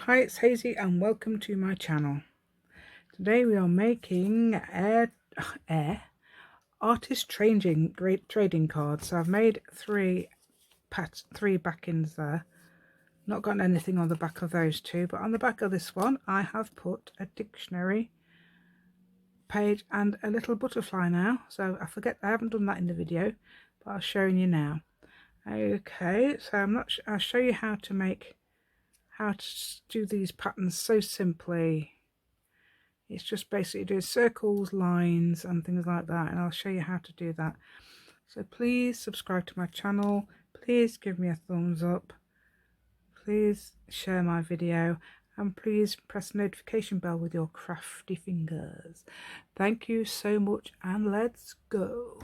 Hi, it's Hazy and welcome to my channel. Today we are making artist trading cards. So I've made three backings there. Not got anything on the back of those two, but on the back of this one I have put a dictionary page and a little butterfly now. So I haven't done that in the video, but I'll show you now. Okay, so I'll show you how to do these patterns so simply. It's just basically doing circles, lines and things like that, and I'll show you how to do that. So please subscribe to my channel, please give me a thumbs up, please share my video, and please press the notification bell with your crafty fingers. Thank you so much, and let's go.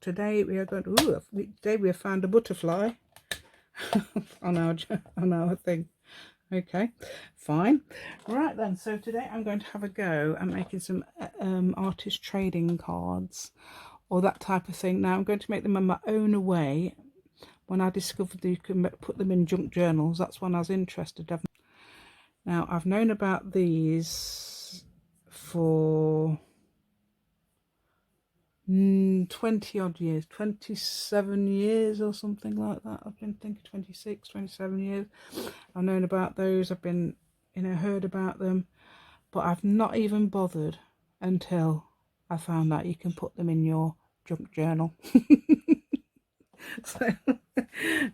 Today we are going to, today we have found a butterfly on our thing. Okay, fine. Right then, so today I'm going to have a go at making some artist trading cards or that type of thing. Now I'm going to make them in my own way. When I discovered that you can put them in junk journals, that's when I was interested. Now I've known about these for 20 odd years, 27 years or something like that. I've been thinking 26, 27 years. I've known about those, I've been, heard about them, but I've not even bothered until I found out you can put them in your junk journal. So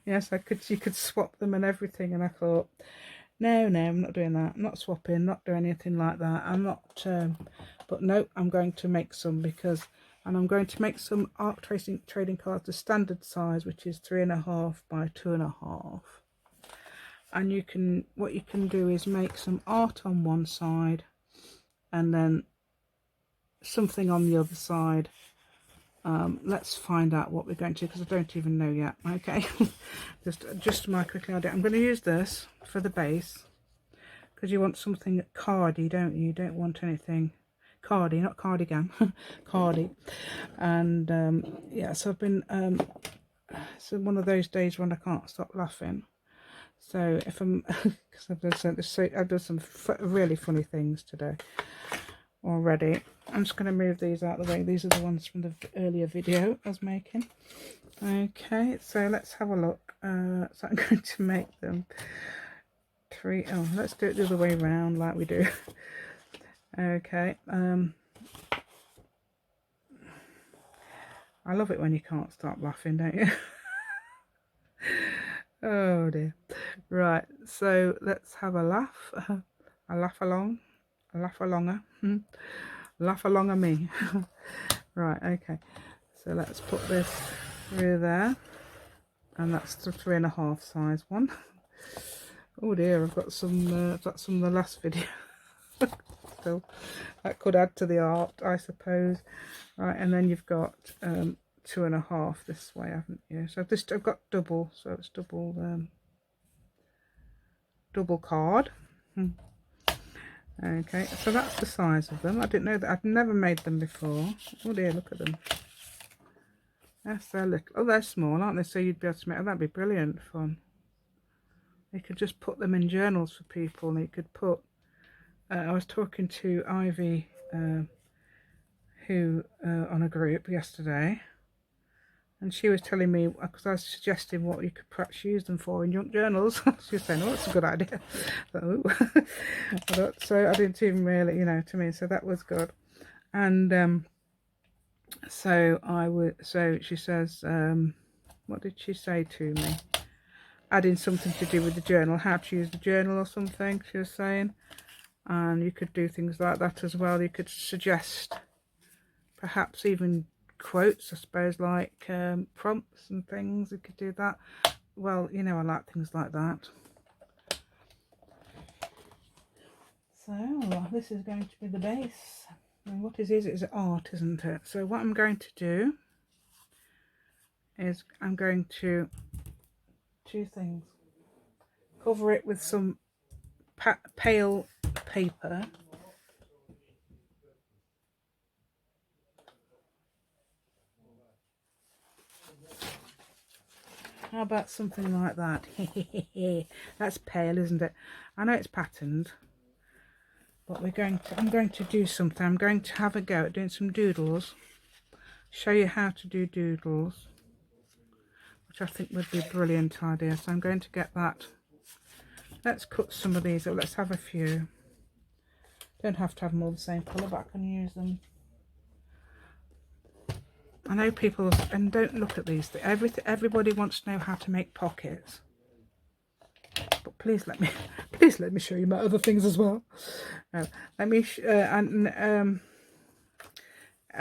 yes, you could swap them and everything, and I thought, no, I'm not doing that. I'm not swapping, not doing anything like that. I'm not, but no, I'm going to make some and I'm going to make some art trading cards the standard size, which is 3.5 by 2.5. And what you can do is make some art on one side and then something on the other side. Let's find out what we're going to, because I don't even know yet. Okay, just my quick idea. I'm going to use this for the base because you want something cardy, don't you? You don't want anything cardy, not cardigan, cardy. And yeah, so I've been so one of those days when I can't stop laughing. So if I'm because I've done some really funny things today already. I'm just going to move these out of the way. These are the ones from the earlier video I was making. Okay, so let's have a look. So I'm going to make them let's do it the other way around like we do. Okay, I love it when you can't stop laughing, don't you? Oh dear. Right, so let's have a laugh. A laugh along, a laugh alonger, laugh along at me. Right, okay, so let's put this through there, and that's the 3.5 size one. Oh dear, I've got some that's from the last video. So that could add to the art, I suppose. Right, and then you've got 2.5 this way, haven't you? So I've got double, so it's double card. Okay, so that's the size of them. I didn't know that. I've never made them before. Oh dear, look at them. Yes, they're little. Oh, they're small, aren't they? So you'd be able to make. Oh, that'd be brilliant fun. You could just put them in journals for people, and you could put. I was talking to Ivy, who on a group yesterday, and she was telling me, because I was suggesting what you could perhaps use them for in junk journals. She was saying, "Oh, that's a good idea." So I didn't even really, to me. So that was good, and so she says, what did she say to me? Adding something to do with the journal, how to use the journal or something, she was saying. And you could do things like that as well. You could suggest perhaps even quotes, I suppose, like prompts and things. You could do that. Well, I like things like that. So this is going to be the base. And what it is art, isn't it? So what I'm going to do is I'm going to two things. Cover it with some pale paper. How about something like that? That's pale, isn't it? I know it's patterned, but I'm going to do something. I'm going to have a go at doing some doodles. Show you how to do doodles, which I think would be a brilliant idea. So I'm going to get that. Let's cut some of these up. Let's have a few. Don't have to have them all the same colour, but I can use them. I know people, and don't look at these. Everybody wants to know how to make pockets. But please let me show you my other things as well. Let me I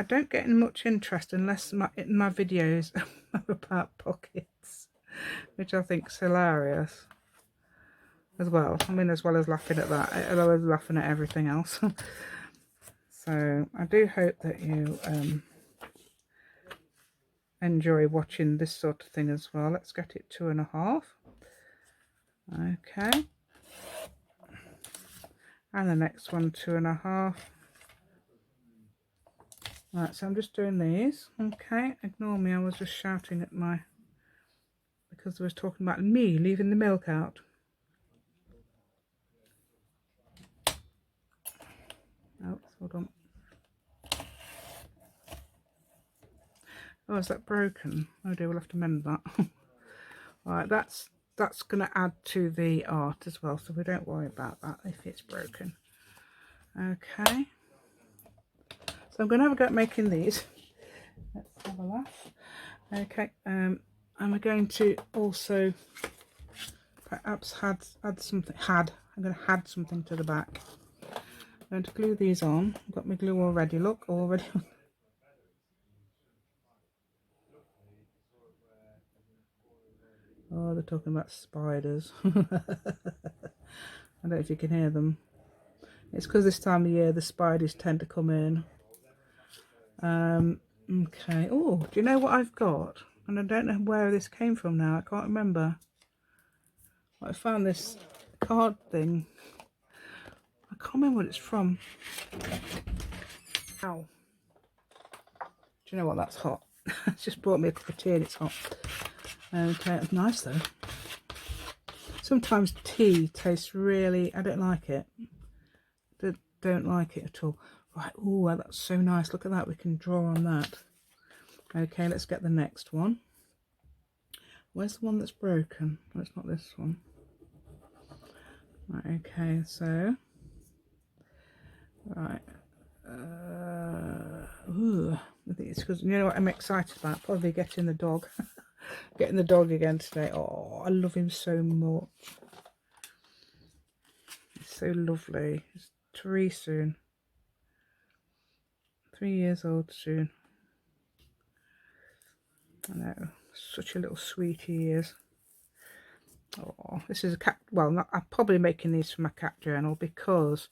don't get much interest unless my videos are about pockets, which I think is hilarious as well. I mean, as well as laughing at that, as well as laughing at everything else. So I do hope that you enjoy watching this sort of thing as well. Let's get it 2.5. Okay, and the next one 2.5. Right, so I'm just doing these. Okay, ignore me, I was just shouting at because I was talking about me leaving the milk out. Oh, hold on. Oh, is that broken? Oh dear, we'll have to mend that. Alright, that's going to add to the art as well, so we don't worry about that if it's broken. Okay, so I'm going to have a go at making these. Let's have a laugh. Okay, and we're going to also perhaps add something. I'm going to add something to the back. I'm going to glue these on. I've got my glue already. Look, already. Oh, they're talking about spiders. I don't know if you can hear them. It's because this time of year the spiders tend to come in. Okay. Oh, do you know what I've got? And I don't know where this came from now. I can't remember. I found this card thing. I can't remember what it's from. Ow. Do you know what? That's hot. It's just brought me a cup of tea and it's hot. Okay, it's nice though. Sometimes tea tastes really, I don't like it. Don't like it at all. Right, oh, that's so nice. Look at that, we can draw on that. Okay, let's get the next one. Where's the one that's broken? Oh, it's not this one. Right, okay, so right. Ooh, I think it's because, you know what I'm excited about? Probably getting the dog. Getting the dog again today. Oh, I love him so much. He's so lovely. He's 3 soon. 3 years old soon. I know, such a little sweetie he is. Oh, this is a cat. Well, I'm probably making these for my cat journal because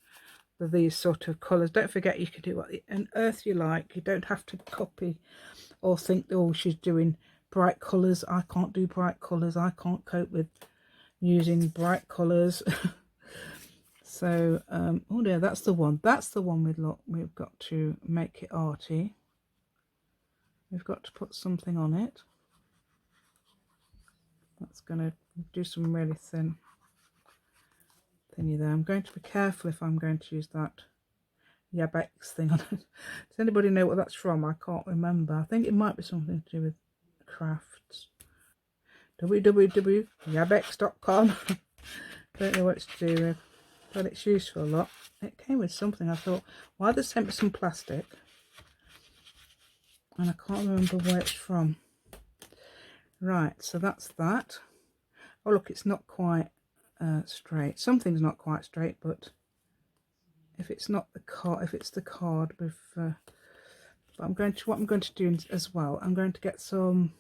of these sort of colours. Don't forget, you can do what on earth you like. You don't have to copy or think, oh, she's doing bright colours. I can't do bright colours. I can't cope with using bright colours. So, oh dear, that's the one. That's the one we've got to make it arty. We've got to put something on it. That's going to do some really thinny there. I'm going to be careful if I'm going to use that Yabex thing on it. Does anybody know what that's from? I can't remember. I think it might be something to do with crafts. www.yabex.com. Don't know what it's to do with, but it's useful a lot. It came with something. I thought, why they sent me some plastic? And I can't remember where it's from. Right, so that's that. Oh look, it's not quite straight. Something's not quite straight, but if it's not the card, if it's the card with but what I'm going to do as well, I'm going to get some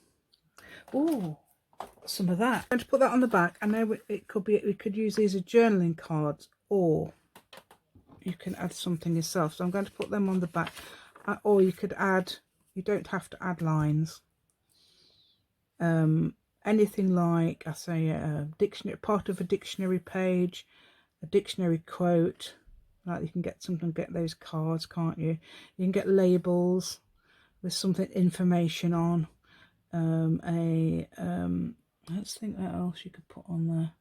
some of that. I'm going to put that on the back. I know it could be, we could use these as journaling cards, or you can add something yourself. So I'm going to put them on the back, or you could add, you don't have to add lines. Anything like, I say, a dictionary, part of a dictionary page, a dictionary quote. Like, you can get something, get those cards, can't you? You can get labels with something, information on, Let's think what else you could put on there.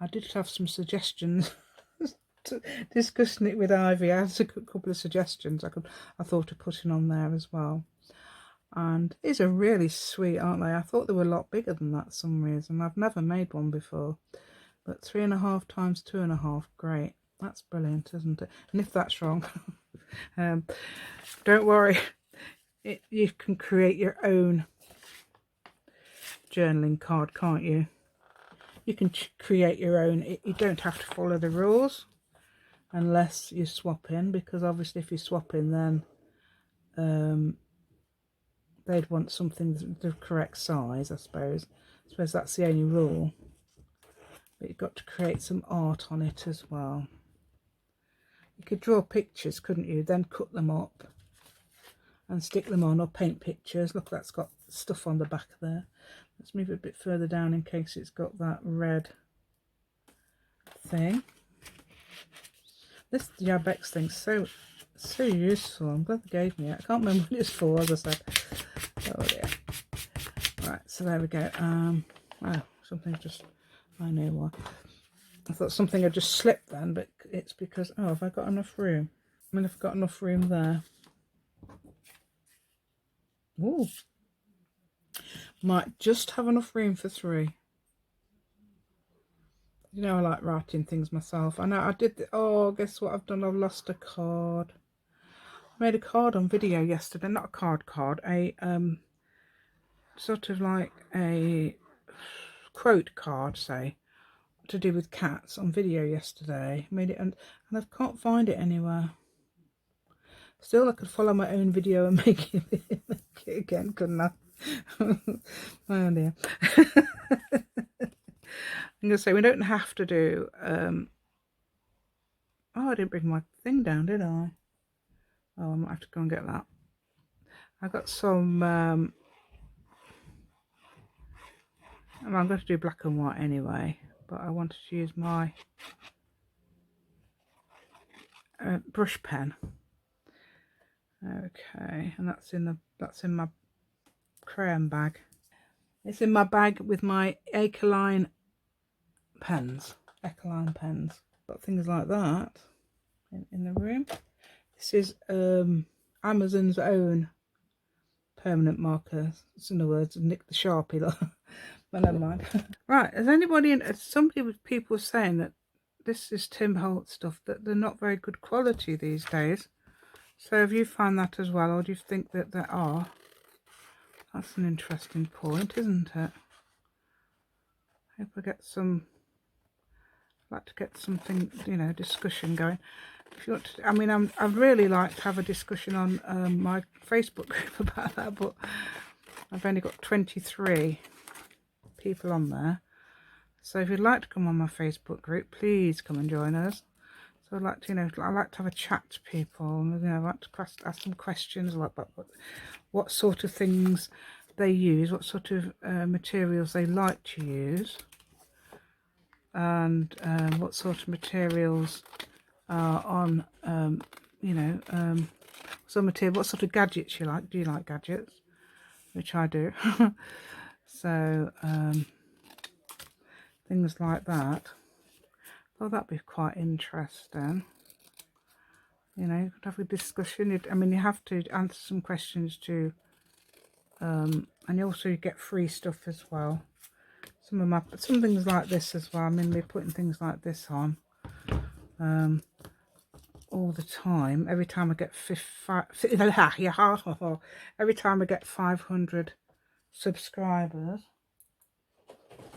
I did have some suggestions. Discussing it with Ivy, I had a couple of suggestions I thought of putting on there as well. And these are really sweet, aren't they? I thought they were a lot bigger than that for some reason. I've never made one before. But 3.5 times 2.5, great. That's brilliant, isn't it? And if that's wrong, don't worry. You can create your own journaling card, can't you? You can create your own. You don't have to follow the rules unless you swap in, because obviously if you swap in, then they'd want something the correct size, I suppose. I suppose that's the only rule. But you've got to create some art on it as well. You could draw pictures, couldn't you? Then cut them up and stick them on, or paint pictures. Look, that's got stuff on the back there. Let's move it a bit further down in case it's got that red thing. This Yabex thing's so useful. I'm glad they gave me it. I can't remember what it's for, as I said. Oh dear. Right, so there we go. Oh, something just, I know why. I thought something had just slipped then, but it's because, oh, have I got enough room? I mean, I've got enough room there. Ooh. Might just have enough room for 3. You know, I like writing things myself. I know I did, oh, guess what I've done? I've lost a card. I made a card on video yesterday, not a card, a sort of like a quote card, say, to do with cats on video yesterday. Made it, and I can't find it anywhere. Still, I could follow my own video and make it again, couldn't I? Oh dear. I'm going to say we don't have to do, oh, I didn't bring my thing down, did I? Oh, I might have to go and get that. I got some, I'm going to do black and white anyway, but I wanted to use my brush pen. Okay, and that's in my crayon bag. It's in my bag with my Ecoline pens. Got things like that in the room. This is Amazon's own permanent marker. It's in the words of Nick the Sharpie. But never mind. Right, has anybody, people were saying that this is Tim Holt stuff, that they're not very good quality these days. So have you found that as well, or do you think that there are? That's an interesting point, isn't it? Hope I get some, I'd like to get something, you know, discussion going. If you want to, I mean, I'd really like to have a discussion on my Facebook group about that, but I've only got 23 people on there. So if you'd like to come on my Facebook group, please come and join us. So I'd like to, you know, I like to have a chat to people, and, you know, I like to ask some questions like what sort of things they use, what sort of materials they like to use, and what sort of materials are on, you know, some material, what sort of gadgets you like. Do you like gadgets? Which I do. So things like that. Oh, that'd be quite interesting. You know, have a discussion. I mean, you have to answer some questions too, and you also get free stuff as well. Some things like this as well. I mean, we're putting things like this on all the time. Every time I get every time I get 500 subscribers.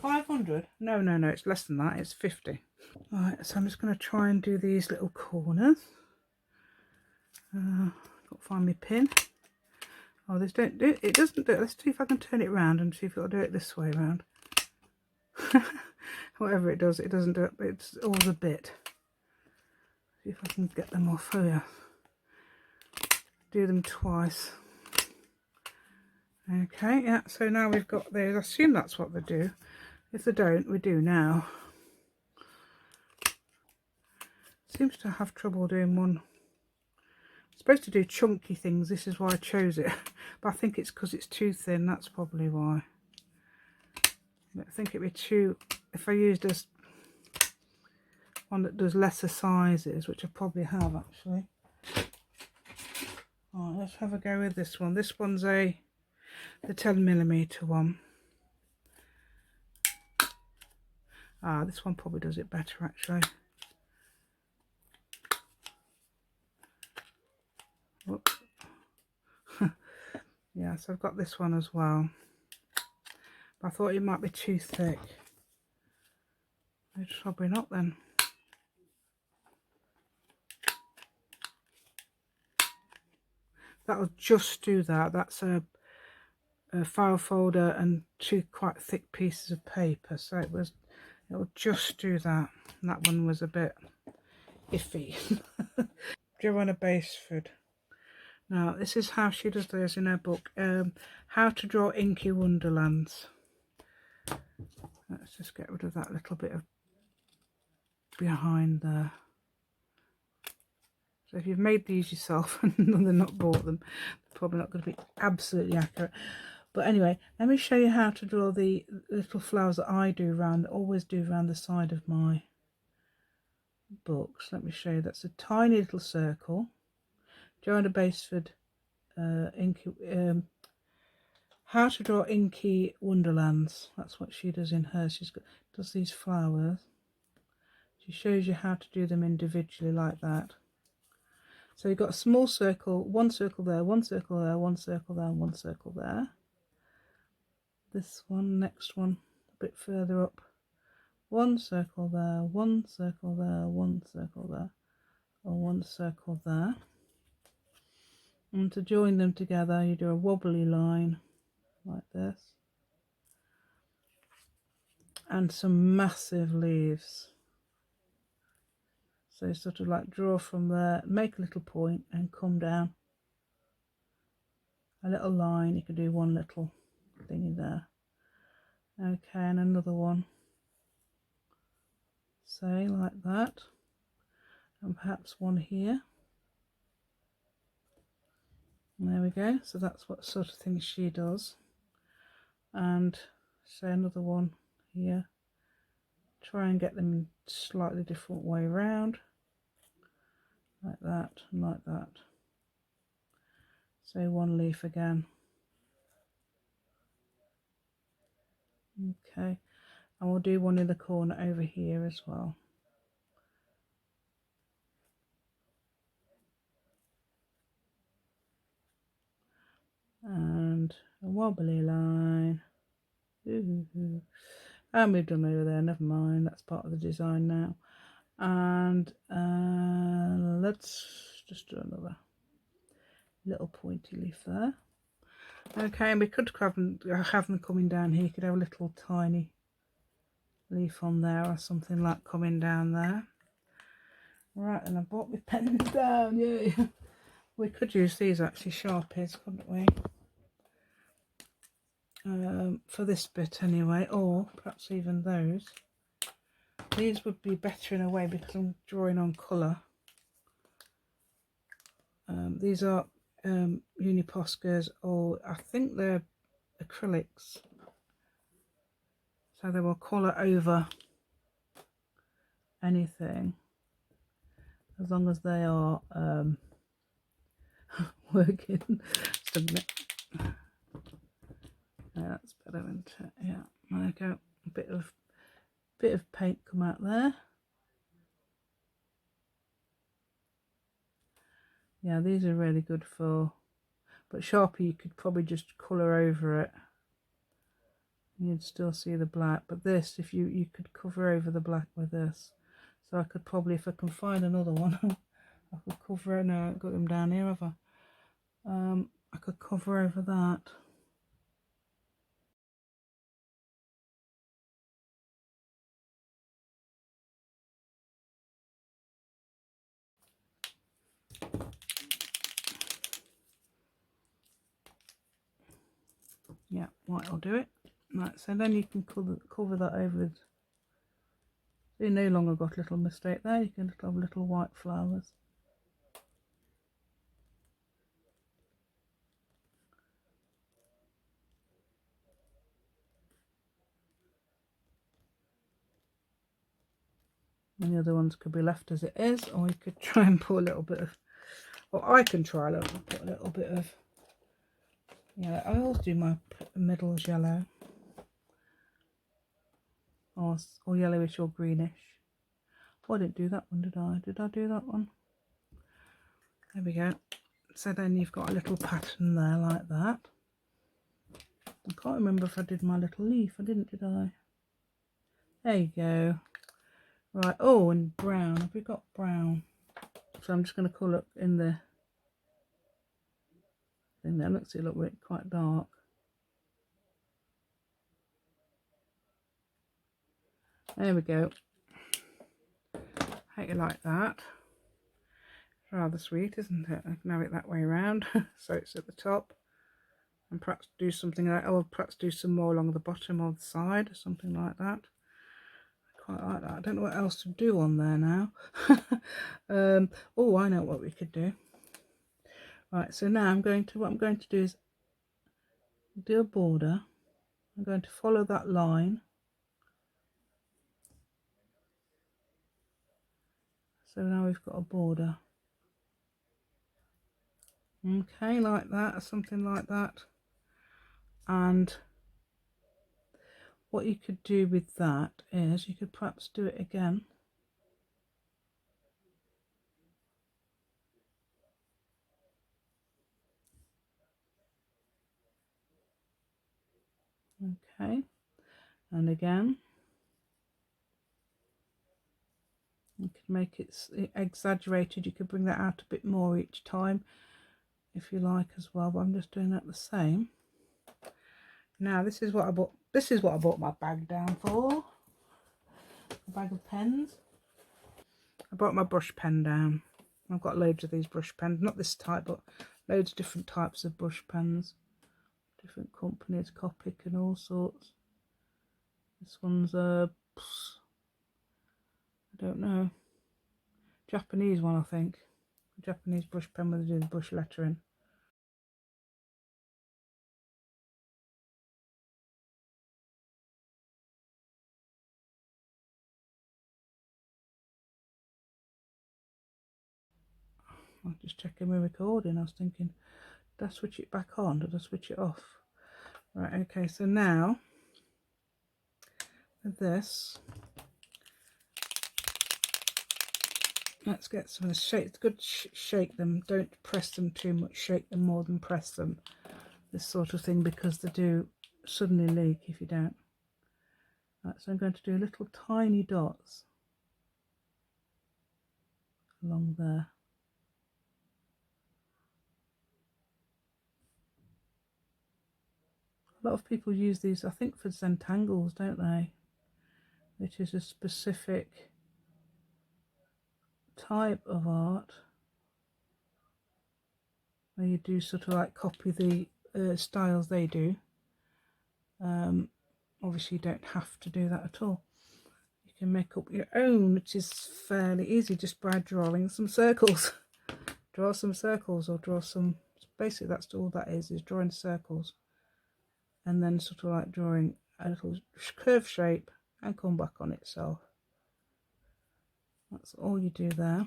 500? No, it's less than that. It's 50. Right, so I'm just going to try and do these little corners. Can't find my pin. Oh, this don't do it. It doesn't do it. Let's see if I can turn it around and see if it'll do it this way around. Whatever it does, it doesn't do it. But it's always a bit. See if I can get them off. Oh yeah. Do them twice. Okay, yeah. So now we've got these. I assume that's what they do. If they don't, we do now. Seems to have trouble doing one. It's supposed to do chunky things. This is why I chose it. But I think it's because it's too thin. That's probably why. I think it'd be too, if I used this one that does lesser sizes, which I probably have actually. Alright, let's have a go with this one. This one's the 10mm one. This one probably does it better actually. Whoops. Yeah, so I've got this one as well. But I thought it might be too thick. It's probably not then. That'll just do that. That's a file folder and two quite thick pieces of paper, so it'll just do that. And that one was a bit iffy. Joanna Baseford. Now this is how she does those in her book, How to Draw Inky Wonderlands. Let's just get rid of that little bit of behind there. So if you've made these yourself and they're not bought them, they're probably not going to be absolutely accurate. But anyway, let me show you how to draw the little flowers that I do always do around the side of my books. Let me show you. That's a tiny little circle. Joanna Baseford, How to Draw Inky Wonderlands. That's what she does in hers. Does these flowers. She shows you how to do them individually like that. So you've got a small circle, one circle there, one circle there, one circle there, and one circle there. This one, next one, a bit further up. One circle there, one circle there, one circle there, or one circle there. And to join them together, you do a wobbly line like this. And some massive leaves. So sort of like draw from there, make a little point and come down. A little line, you can do one little thing in there. Okay, and another one. Say like that. And perhaps one here. And there we go. So that's what sort of thing she does. And say another one here. Try and get them in slightly different way around. Like that and like that. Say one leaf again. Okay, and we'll do one in the corner over here as well. And a wobbly line. Ooh. And we've done over there, never mind, that's part of the design now. And let's just do another little pointy leaf there. Okay, and we could have them coming down here. You could have a little tiny leaf on there or something like coming down there. Right, and I brought my pens down, yay. We could use these actually, Sharpies, couldn't we? For this bit anyway, or perhaps even those. These would be better in a way because I'm drawing on colour. These are Uniposcas, or I think they're acrylics. So they will colour over anything as long as they are working. Just a minute. Yeah, that's better, isn't it? Yeah, there we go. A bit of paint come out there. Yeah, these are really good for, but Sharpie you could probably just colour over it. You'd still see the black, but this, if you could cover over the black with this. So I could probably, if I can find another one, I could cover it. No, I haven't got them down here, have I? I could cover over that. Yeah, right, I'll do it. Right, so then you can cover that over with. So you no longer got a little mistake there. You can have little white flowers. And the other ones could be left as it is, or you could try and put a little bit of, or I can try a little, put a little bit of yellow. I always do my middles yellow, or yellowish or greenish. Oh, I didn't do that one, did I? Did I do that one? There we go. So then you've got a little pattern there like that. I can't remember if I did my little leaf. I didn't, did I? There you go. Right. Oh, and brown. Have we got brown? So I'm just going to colour in the thing there. Looks it look quite dark. There we go. How you like that? Rather sweet, isn't it? I can have it that way around, so it's at the top, and perhaps do something like, or perhaps do some more along the bottom or the side, or something like that. I quite like that. I don't know what else to do on there now. Oh, I know what we could do. Right, so now what I'm going to do is do a border. I'm going to follow that line. So now we've got a border. Okay, like that, or something like that. And what you could do with that is you could perhaps do it again. Okay, and again. You could make it exaggerated. You could bring that out a bit more each time if you like as well, but I'm just doing that the same. Now this is what I bought. This is what I bought my bag down for. A bag of pens. I brought my brush pen down. I've got loads of these brush pens, not this type, but loads of different types of brush pens, different companies, Copic and all sorts. This one's I don't know, Japanese one, I think. A Japanese brush pen where they do the brush lettering. I'm just checking my recording. I was thinking, did I switch it back on? Did I switch it off? Right, okay, so now with this, let's get some of the shake. It's good shake them. Don't press them too much. Shake them more than press them. This sort of thing, because they do suddenly leak if you don't. Right, so I'm going to do little tiny dots along there. A lot of people use these, I think, for Zentangles, don't they? Which is a specific type of art where you do sort of like copy the styles they do. Obviously you don't have to do that at all. You can make up your own, which is fairly easy just by drawing some circles. Draw some circles, or draw some, basically that's all that is drawing circles, and then sort of like drawing a little curved shape and come back on itself. That's all you do there.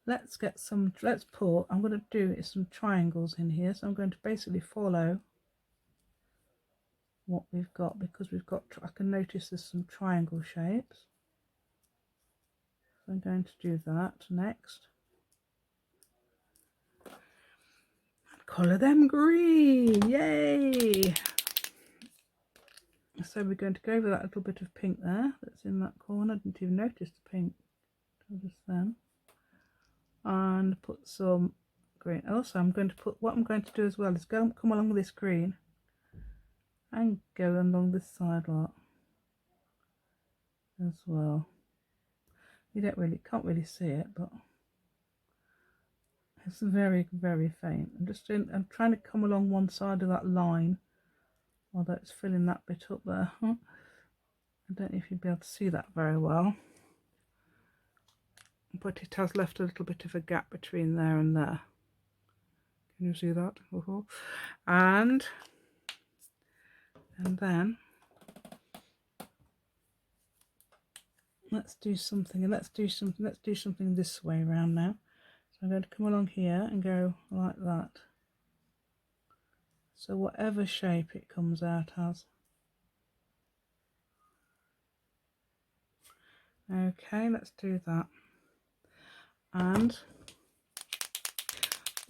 Let's get some, I'm going to do some triangles in here, so I'm going to basically follow what we've got, because we've got, I can notice there's some triangle shapes, so I'm going to do that next. Colour them green, yay! So we're going to go over that little bit of pink there that's in that corner. I didn't even notice the pink until just then. And put some green. Also, I'm going to put, what I'm going to do as well is come along with this green and go along this side lot as well. You can't really see it, but it's very, very faint. I'm trying to come along one side of that line, although it's filling that bit up there. I don't know if you'll be able to see that very well, but it has left a little bit of a gap between there and there. Can you see that? And then let's do something, and let's do something this way around now. So I'm going to come along here and go like that. So whatever shape it comes out as. Okay, let's do that. And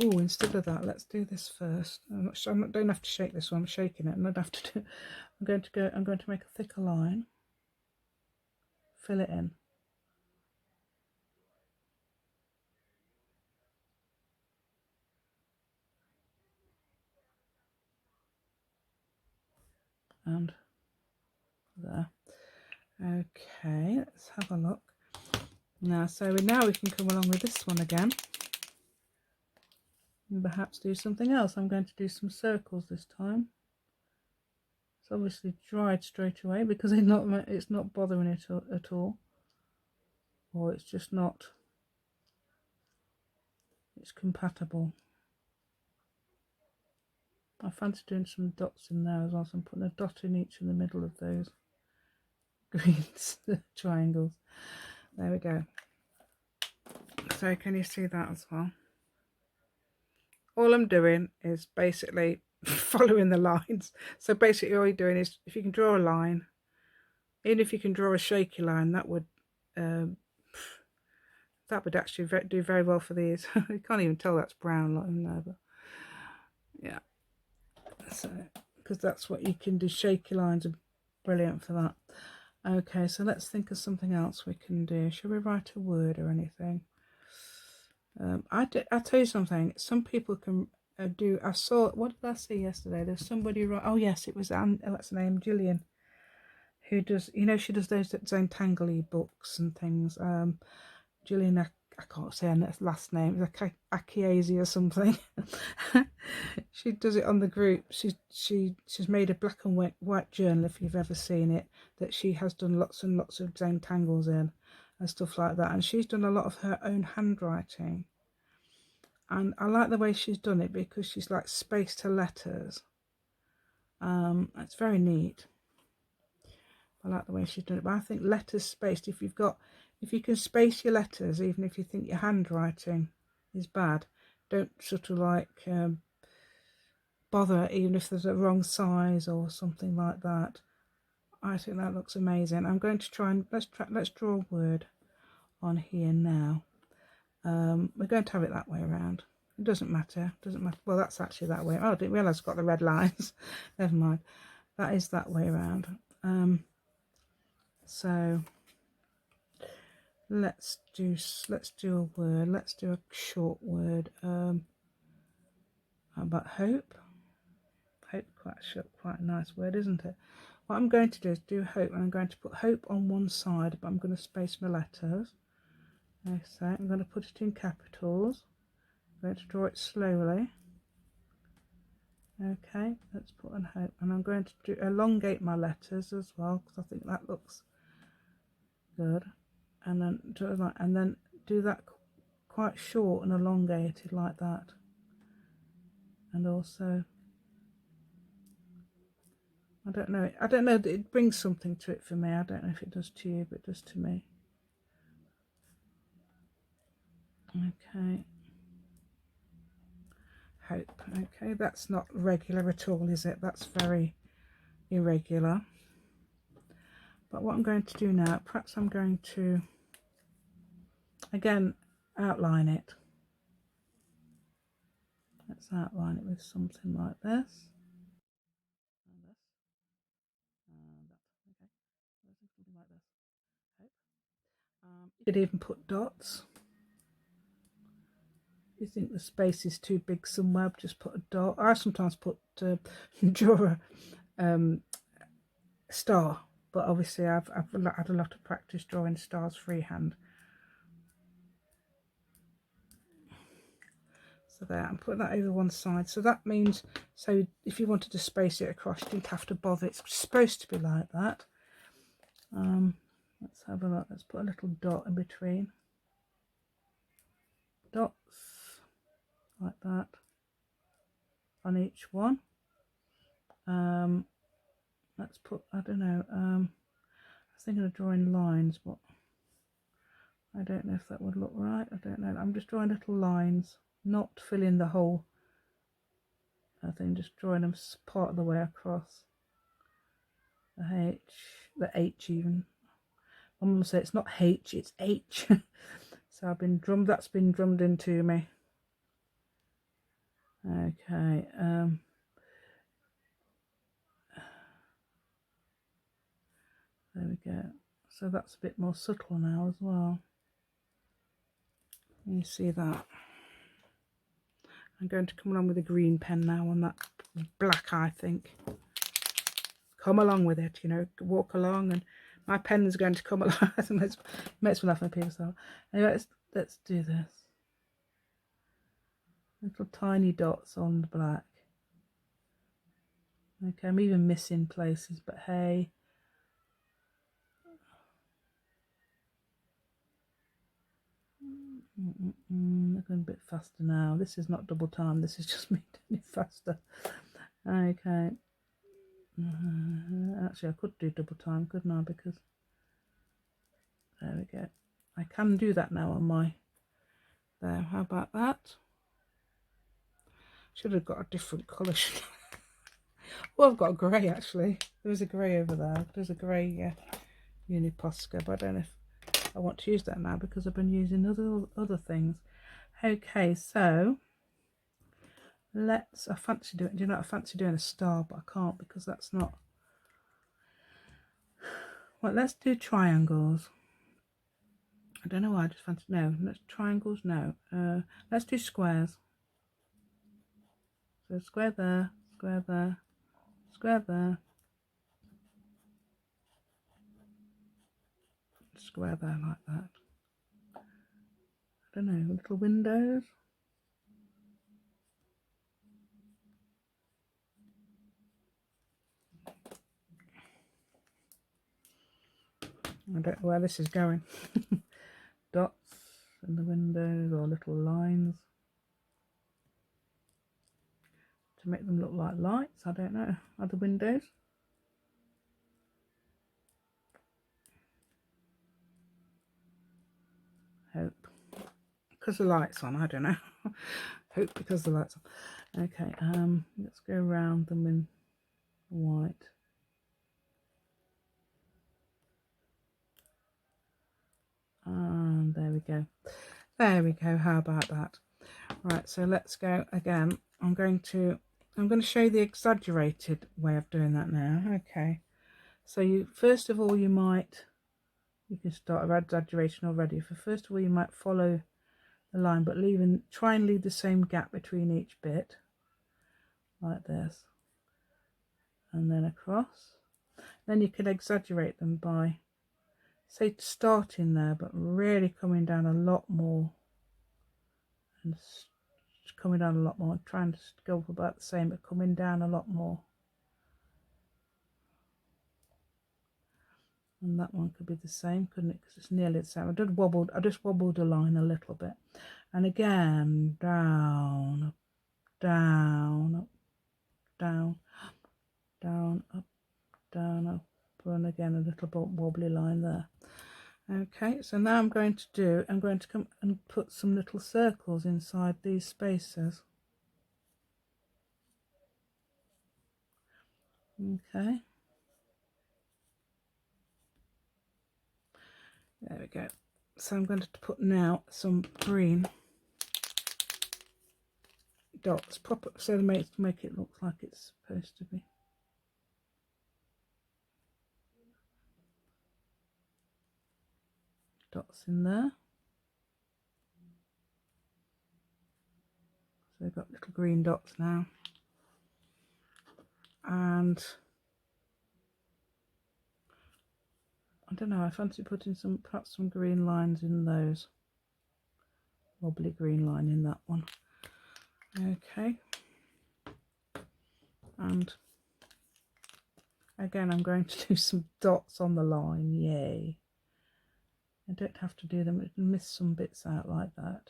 oh, instead of that, let's do this first. Don't have to shake this one. I'm shaking it. I'm not have to do. I'm going to make a thicker line. Fill it in. And there. Okay, let's have a look. Now we can come along with this one again. And perhaps do something else. I'm going to do some circles this time. It's obviously dried straight away because it's not bothering it at all. Or it's just not, it's compatible. I fancy doing some dots in there as well, so I'm putting a dot in each in the middle of those greens, triangles. There we go. So can you see that as well? All I'm doing is basically following the lines. So basically all you're doing is, if you can draw a line, even if you can draw a shaky line, that would actually do very well for these. You can't even tell that's brown like in there, but yeah. So because that's what you can do, shaky lines are brilliant for that. Okay, so let's think of something else we can do. Shall we write a word or anything? I'll tell you something. Some people can do. I saw. What did I see yesterday? There's somebody. Oh yes, it was Anne. What's her name? Gillian. Who does? You know, she does those Zentangly books and things. Gillian. I can't say her last name. It's like Akiazi or something. She does it on the group. She's made a black and white journal, if you've ever seen it, that she has done lots and lots of Zentangles in and stuff like that. And she's done a lot of her own handwriting. And I like the way she's done it because she's like spaced her letters. It's very neat. I like the way she's done it. But I think letters spaced, if you can space your letters, even if you think your handwriting is bad, don't sort of like bother even if there's a wrong size or something like that. I think that looks amazing. I'm going to try and let's draw a word on here now. We're going to have it that way around. It doesn't matter. Well, that's actually that way. Oh, I didn't realise I've got the red lines. Never mind. That is that way around. So let's do a word. Let's do a short word. How about hope? Hope, quite a nice word, isn't it? What I'm going to do is do hope, and I'm going to put hope on one side, but I'm going to space my letters. So I'm going to put it in capitals. I'm going to draw it slowly. Okay, let's put in hope, and I'm going to elongate my letters as well because I think that looks good. And then do that quite short and elongated like that. And also, I don't know, it brings something to it for me. I don't know if it does to you, but it does to me. Okay, hope. Okay, that's not regular at all, is it? That's very irregular. But what I'm going to do now, perhaps I'm going to again outline it. Let's outline it with something like this. Something like this. You could even put dots. If you think the space is too big somewhere, just put a dot. I sometimes draw a star, but obviously I've had a lot of practice drawing stars freehand. So there, I'm putting that over one side. So that means, so if you wanted to space it across, you didn't have to bother. It's supposed to be like that. Let's have a look. Let's put a little dot in between. Dots like that on each one. Let's put, I don't know, I was thinking of drawing lines, but I don't know if that would look right. I don't know. I'm just drawing little lines, not filling the whole thing, just drawing them part of the way across. The H even. I'm going to say it's not H, it's H. So I've been drummed, that's been drummed into me. Okay, there we go. So that's a bit more subtle now as well. You see that? I'm going to come along with a green pen now on that black, I think. Come along with it, you know, walk along, and my pen is going to come along. It makes me laugh when people say, anyway, let's do this. Little tiny dots on the black. Okay, I'm even missing places, but hey. Looking a bit faster now. This is not double time, this is just me doing it faster. Okay. Actually, I could do double time, couldn't I? Because there we go. I can do that now on my there. How about that? Should have got a different colour. Well, I've got a grey actually. There's a grey over there. There's a grey Uniposca, but I don't know if I want to use that now because I've been using other things. Okay, so I fancy doing. Do you know? I fancy doing a star, but I can't because that's not. Well, let's do triangles. I don't know why I just fancy. No, let's triangles. No, let's do squares. So square there, square there, square there, square there like that. I don't know, little windows. I don't know where this is going. Dots in the windows or little lines to make them look like lights. I don't know. Other windows. Hope. Because the light's on, I don't know. Hope because the light's on. Okay, let's go around them in white. And there we go. There we go. How about that? Right, so let's go again. I'm going to show you the exaggerated way of doing that now. Okay, so first of all you can start a exaggeration already. First of all you might follow the line, but try and leave the same gap between each bit, like this, and then across. Then you can exaggerate them by, say, starting there, but really coming down a lot more, and coming down a lot more, trying to go up about the same, but coming down a lot more. And that one could be the same, couldn't it? Because it's nearly the same. I just wobbled a line a little bit, and again down, up, down, up, down, down, up, down, up, and again a little wobbly line there. Okay, so now I'm going to come and put some little circles inside these spaces. Okay, there we go. So I'm going to put now some green dots, proper, so to make it look like it's supposed to be. Dots in there. So I've got little green dots now. And I don't know, I fancy putting perhaps some green lines in those. Wobbly green line in that one. Okay. And again, I'm going to do some dots on the line. Yay. I don't have to do them, I can miss some bits out like that.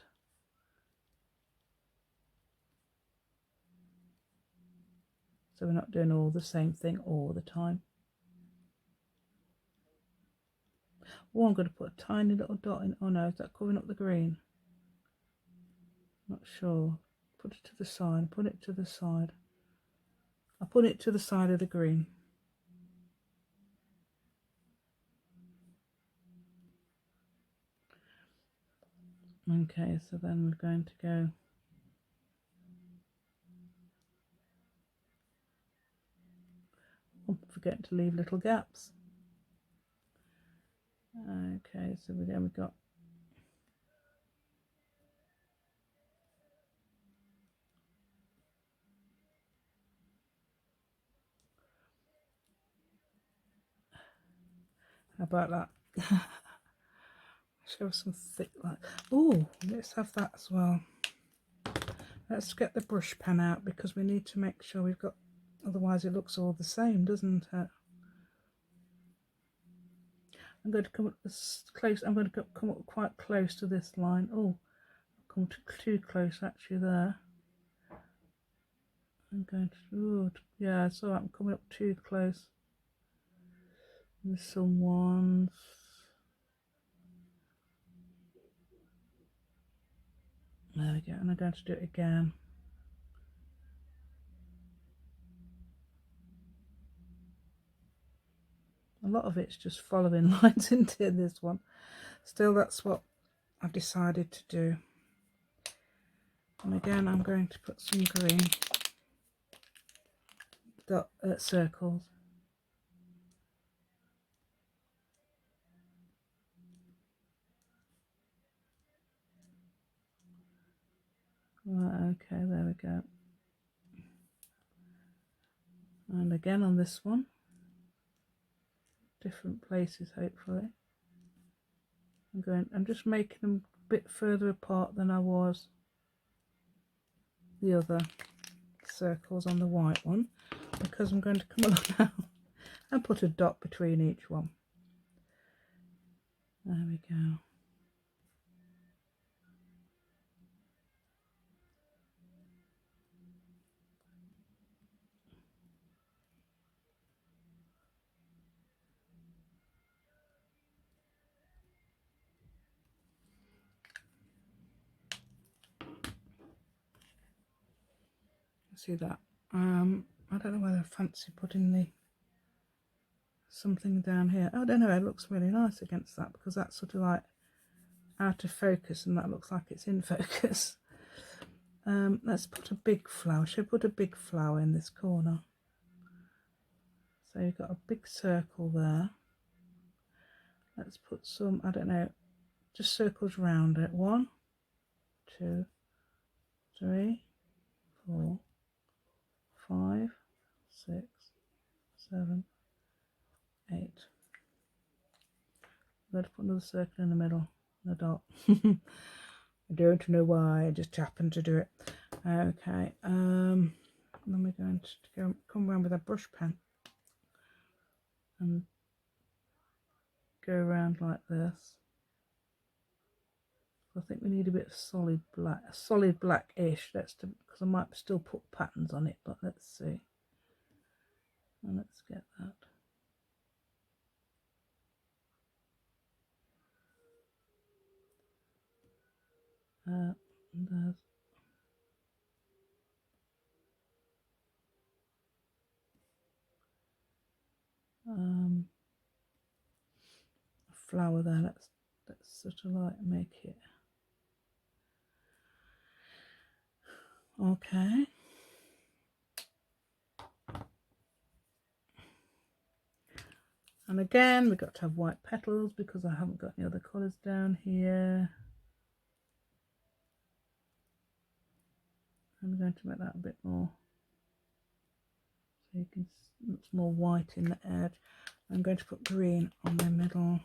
So we're not doing all the same thing all the time. Oh, I'm going to put a tiny little dot in. Oh no, is that covering up the green? Not sure. Put it to the side. Put it to the side. I'll put it to the side of the green. Okay, so then we're going to go forget to leave little gaps. Okay, so again we've got how about that? Show some thick light. Oh, let's have that as well. Let's get the brush pen out because we need to make sure we've got, otherwise it looks all the same, doesn't it? I'm going to come up as close, I'm going to come up quite close to this line. Oh, I've come too close actually there. I'm going to, oh, yeah, so I'm coming up too close. There's some ones. There we go, and I'm going to do it again. A lot of it's just following lines into this one. Still, that's what I've decided to do. And again, I'm going to put some green circles. Right, okay, there we go. And again on this one, different places hopefully. I'm just making them a bit further apart than I was the other circles on the white one, because I'm going to come along now and put a dot between each one. There we go. See that? I don't know whether I fancy putting the something down here. Oh, I don't know, it looks really nice against that because that's sort of like out of focus and that looks like it's in focus. Let's put a big flower. Should I put a big flower in this corner? So you've got a big circle there. Let's put some, I don't know, just circles round it. 1, 2, 3, 4, 5, 6, 7, 8. I'm going to put another circle in the middle, and a dot. I don't know why, I just happened to do it. Okay, then we're going to come around with a brush pen and go around like this. I think we need a bit of solid black-ish. Because I might still put patterns on it, but let's see. And let's get that. There's a flower there. Let's sort of like make it okay. And again, we've got to have white petals because I haven't got any other colours down here. I'm going to make that a bit more, so you can see it's more white in the edge. I'm going to put green on the middle.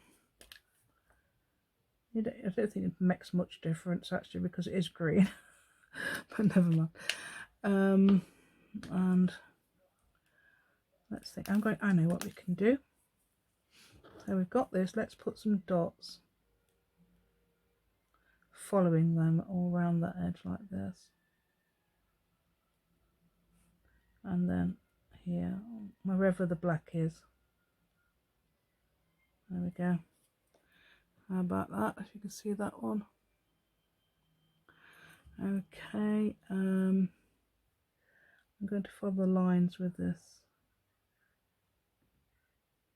I don't think it makes much difference actually because it is green, but never mind. And let's think. I know what we can do. So we've got this. Let's put some dots following them all around that edge like this, and then here, wherever the black is. There we go. How about that, if you can see that one? Okay, I'm going to follow the lines with this.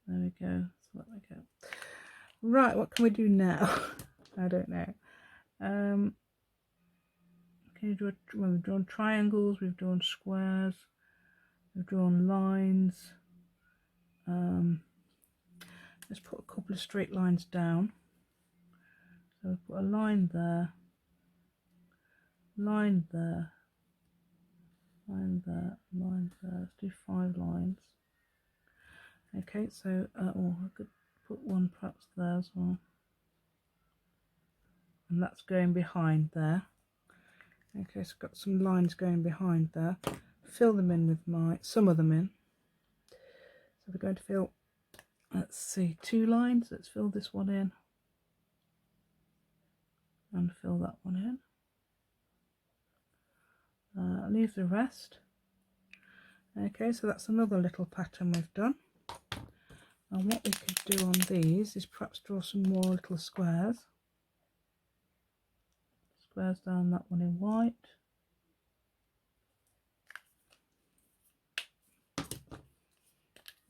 There we go. So there we go. Right, what can we do now? I don't know. Can you draw? Well, we've drawn triangles, we've drawn squares, we've drawn lines. Let's put a couple of straight lines down. So we'll put a line there, line there, line there, line there. Let's do 5 lines. Okay, so oh, I could put one perhaps there as well, and that's going behind there. Okay, so I've got some lines going behind there. Fill them in with some of them in. So we're going to fill, let's see, 2 lines. Let's fill this one in and fill that one in. Leave the rest. Okay, so that's another little pattern we've done. And what we could do on these is perhaps draw some more little squares. Squares down that one in white.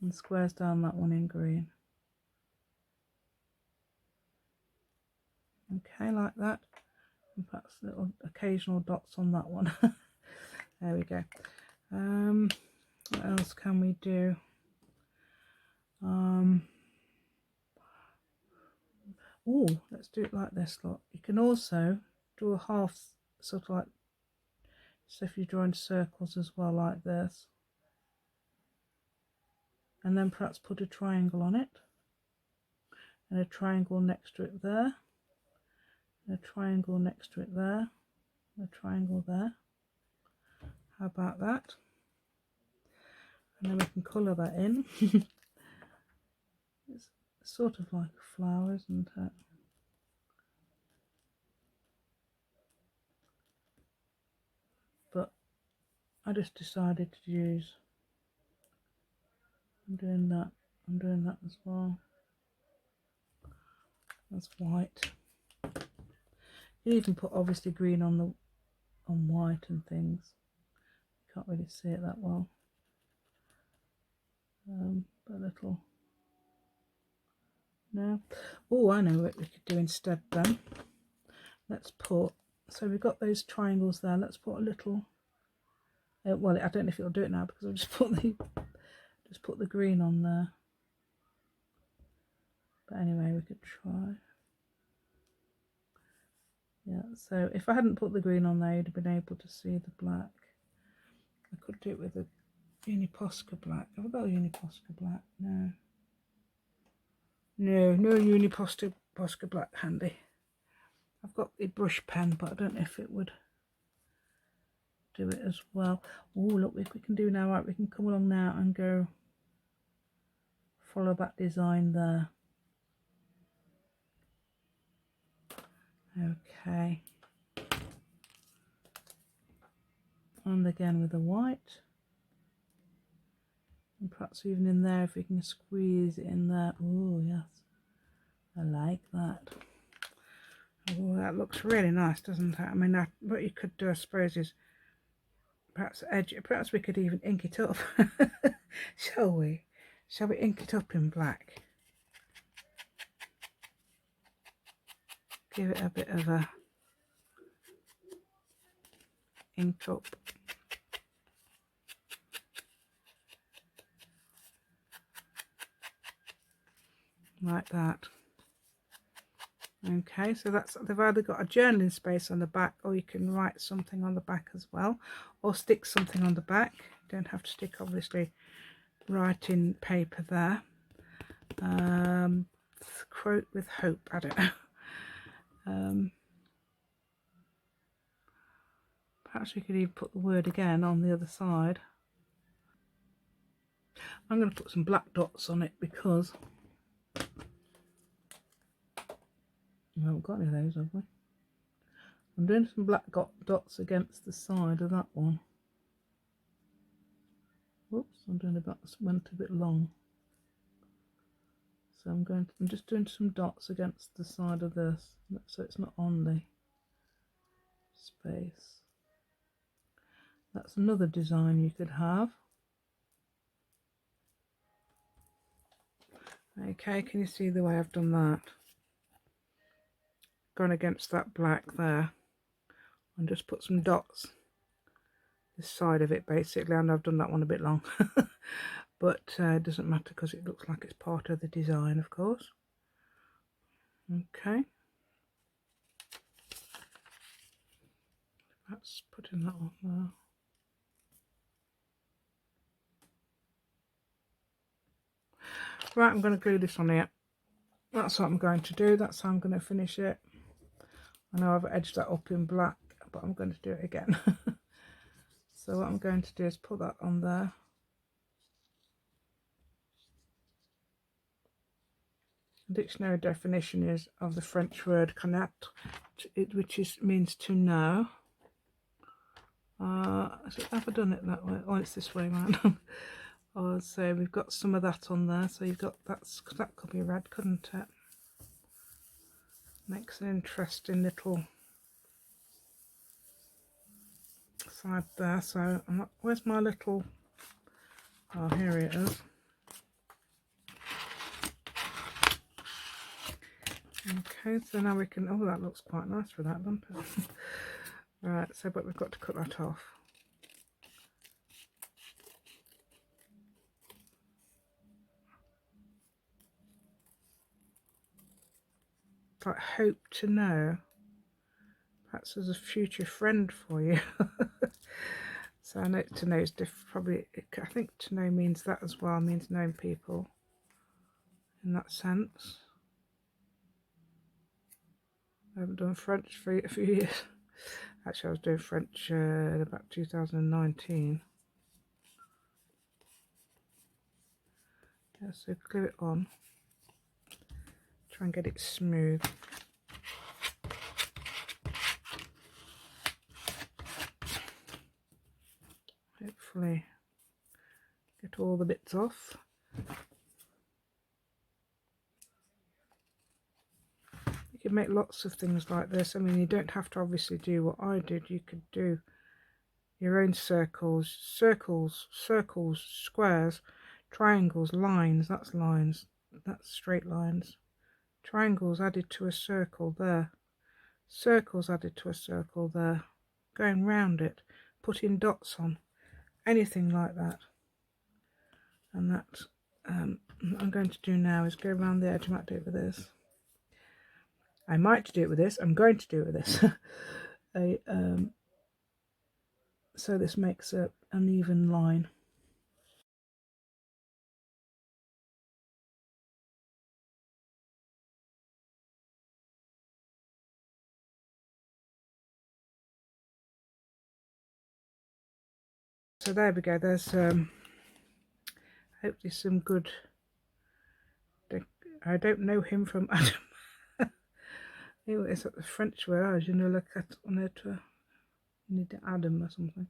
And squares down that one in green. Okay, like that. And perhaps little occasional dots on that one. There we go. What else can we do? Oh, let's do it like this. Look, you can also draw a half, sort of like, so if you're drawing circles as well, like this, and then perhaps put a triangle on it, and a triangle next to it there, and a triangle next to it there, and a triangle there. How about that? And then we can colour that in. It's sort of like a flower, isn't it? But I just decided to use, I'm doing that as well. That's white. You even put obviously green on white and things. Can't really see it that well. But a little. No. Oh, I know what we could do instead then. Let's put, so we've got those triangles there. Let's put a little, well, I don't know if it'll do it now because I've just put the green on there. But anyway, we could try. Yeah, so if I hadn't put the green on there, you'd have been able to see the black. I could do it with a Uniposca black. Have I got a Uniposca black? No. No Uniposca black handy. I've got the brush pen, but I don't know if it would do it as well. Oh, look, we can do now, right, we can come along now and go follow that design there. Okay. And again with the white. And perhaps even in there, if we can squeeze it in there. Oh, yes. I like that. Oh, that looks really nice, doesn't it? I mean, what you could do, I suppose, is perhaps perhaps we could even ink it up. Shall we? Shall we ink it up in black? Give it a bit of a ink up. Like that. Okay, so they've either got a journaling space on the back, or you can write something on the back as well, or stick something on the back. You don't have to stick, obviously, writing paper there. Quote with hope, I don't know. Perhaps we could even put the word again on the other side. I'm going to put some black dots on it because we haven't got any of those, have we? I'm doing some black dots against the side of that one. Whoops, I'm doing went a bit long. So I'm just doing some dots against the side of this, so it's not on the space. That's another design you could have. Okay, can you see the way I've done that? Gone against that black there, and just put some dots this side of it basically, and I've done that one a bit long. But it doesn't matter because it looks like it's part of the design, of course. Okay, that's putting that on there. Right, I'm going to glue this on here. That's what I'm going to do. That's how I'm going to finish it. I know I've edged that up in black, but I'm going to do it again. So what I'm going to do is put that on there. The dictionary definition is of the French word connaître, which means to know. So have I done it that way? Oh, it's this way around. Oh, so we've got some of that on there. So you've got that could be red, couldn't it? Makes an interesting little side there. So where's my little? Oh, here it is. Okay, so now we can. Oh, that looks quite nice for that, doesn't it? Right. So, but we've got to cut that off. I hope to know. Perhaps as a future friend for you. So I know to know is different. Probably, I think to know means that as well. Means knowing people. In that sense. I haven't done French for a few years. Actually, I was doing French in about 2019. Yeah, so glue it on. Try and get it smooth. Hopefully get all the bits off. You can make lots of things like this. I mean, you don't have to obviously do what I did. You could do your own circles, squares, triangles, lines. That's lines. That's straight lines. Triangles added to a circle there. Circles added to a circle there. Going round it. Putting dots on. Anything like that. And that what I'm going to do now is go around the edge. I might do it with this. I might do it with this. I'm going to do it with this. So this makes an even line. So there we go. There's hopefully some good. I don't know him from Adam. It's the French word. Je ne le connaître. Need Adam or something.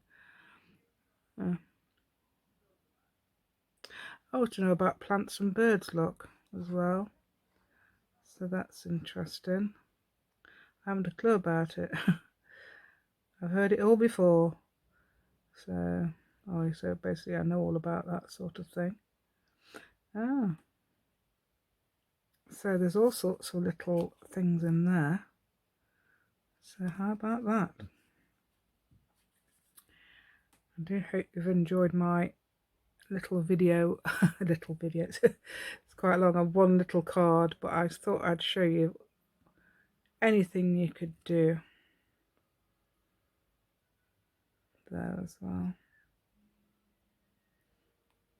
Oh, to know about plants and birds, look, as well. So that's interesting. I haven't a clue about it. I've heard it all before. So, so basically I know all about that sort of thing. Ah. So there's all sorts of little things in there. So how about that? I do hope you've enjoyed my little video. It's quite long on one little card, but I thought I'd show you anything you could do there as well.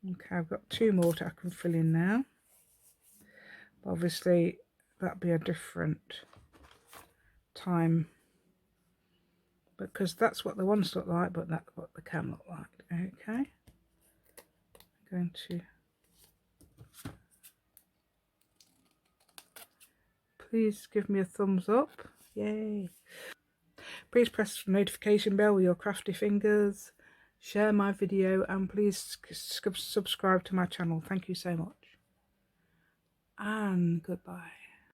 Okay, I've got two more I can fill in now. Obviously that'd be a different time, because that's what the ones look like, but that's what they can look like. Okay, I'm going to please give me a thumbs up. Yay. Please press the notification bell with your crafty fingers, share my video, and please subscribe to my channel. Thank you so much. and goodbye.